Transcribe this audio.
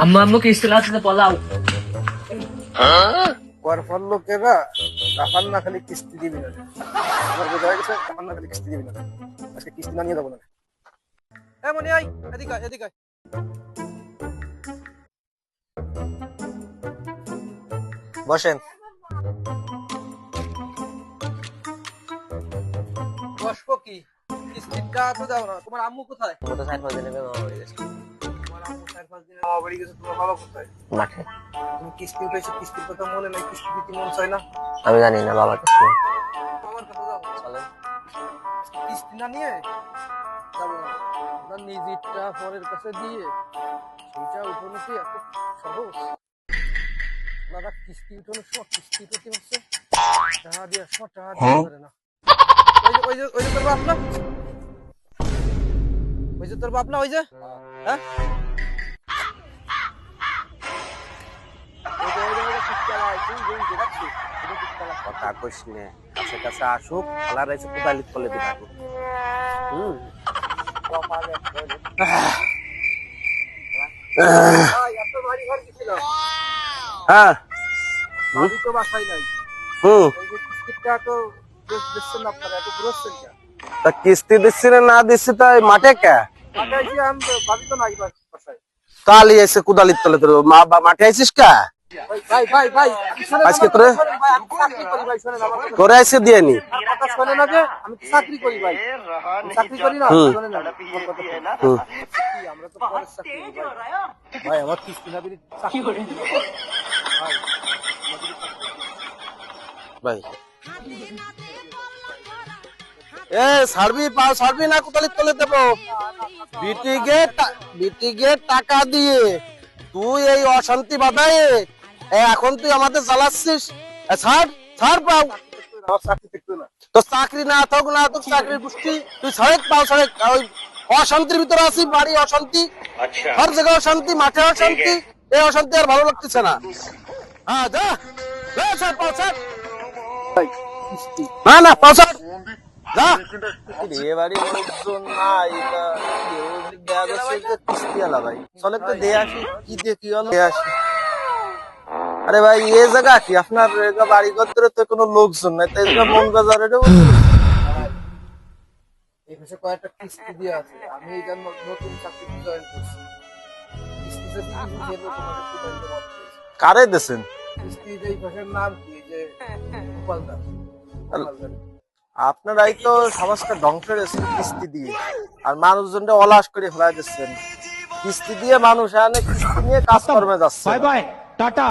আম্মু আম্মু কিস্তি লাগছে পলাও। পরপর লোকেরা কাফান না খালি কিস্তি দিবি না, আমার বোঝা গেছে কাফান না খালি কিস্তি দিবি না, আজকে কিস্তি না নিয়ে যাবো না। মনে আয় এদিকে এদিকে বসেন। বসবো কি, কিস্তিটা তো দাও না। তোমার আম্মু কোথায়? ও তো 4-5 দিনের মামা বাড়ি গেছে। তোমার আম্মু 4-5 দিনের মামা বাড়ি গেছে, তোমার বাবা কোথায়? মাঠে। তুমি কিস্তি উঠেছো, কিস্তির কথা মনে নাই? কিস্তি দিতে মন চায় না? আমি জানি না বাবার কাছে। বাবার কাছে যাও, চলেন। কিস্তি না নিয়ে যাবো না। আমরা নিজেরটা পরের কাছে দিয়ে সেটা উঠানো কি এত সহজ? দাদা কিস্তি উঠানোর সময় কিস্তি উঠাতে হচ্ছে, টাকা দিয়ে সময় টাকা দিতে পারে না। ওই যে তোর বাপ না, ওই যে তোর বাপ না, ওই যে হ্যাঁ কথা কইস নে, কাছে কাছে আসুক, খালার এসে কোদালি তলে দিবা। হ্যাঁ ভাবি তো বাসায় নাই, হুম, এই যে কিস্তিটা তো দিচ্ছেন না আপনারা, এত ঘুরছেন কেন? তা কিস্তি দিচ্ছি না না দিচ্ছি তাই মাঠে কে ঢাকায় যে আমি ভাবি তো নাই বাসায়। কালি এসে কোদালির তলে তোর মা মাঠে আইছিস কা ভাই ভাই ভাই শোনেন, আজকে আমার তোরে কথা শোনেন ভাই, আমি চাকরি করি ভাই, শোনেন আমার কথা। তোরে এসে দিয়ে নি। আমার কথা শোনেন আগে, আমি তো চাকরি করি ভাই, আমি চাকরি করি না, শোনেন না, আমার কথা শোনেন। কি, আমরা তো পরের চাকরি করি ভাই। ভাই আমার কিস্তি না দিলে চাকরি করি না ভাই, ভাই এ ছাড়বি না কোদালির তলে দেবো। বিটিকে টাকা দিয়ে তুই এই অশান্তি বাধায় এখন তুই আমাদের জ্বালাচ্ছিস। ছাড় পাও আমার চাকরি থাকবে না। তো চাকরি না থাকুক চাকরির গোষ্ঠী তুই ছাড়ে ওই অশান্তির ভিতরে আছি, বাড়ি অশান্তি, হর জায়গায় অশান্তি, মাঠে অশান্তি, এই অশান্তি আর ভালো লাগতেছে না। হ্যাঁ যা ছাড় পাও ছাড়, ভাই কিস্তি না পাও ছাড় যা। এবারে লোকজন নাই, কিস্তি আলা ভাই চলে তো দিয়ে আসি, কি দিয়ে কি হলো দিয়ে আসি। আরে ভাই এ জায়গা কি আপনার বাড়ি ঘরে তো কোনো লোকজন নাই, তাই মন বাজারে এই মাসে কয়েকটা কিস্তি দিয়ে আছে, আমি এই জন্য নতুন চাকরি জয়েন করছি। কিস্তি যদি বুঝিয়ে দেবো তোমাকে কি বলতে পারছি। কারে দেছেন কিস্তি এই মাসের নাম কি, যে গোপালদার। আপনারাই তো সমাজটা ধ্বংস করেছেন কিস্তি দিয়ে, আর মানুষজনটা অলাস করে ফেলাই দিচ্ছেন কিস্তি দিয়ে। মানুষ এনে কিস্তি নিয়ে কাজ কর্মে যাচ্ছে। Bye bye tata.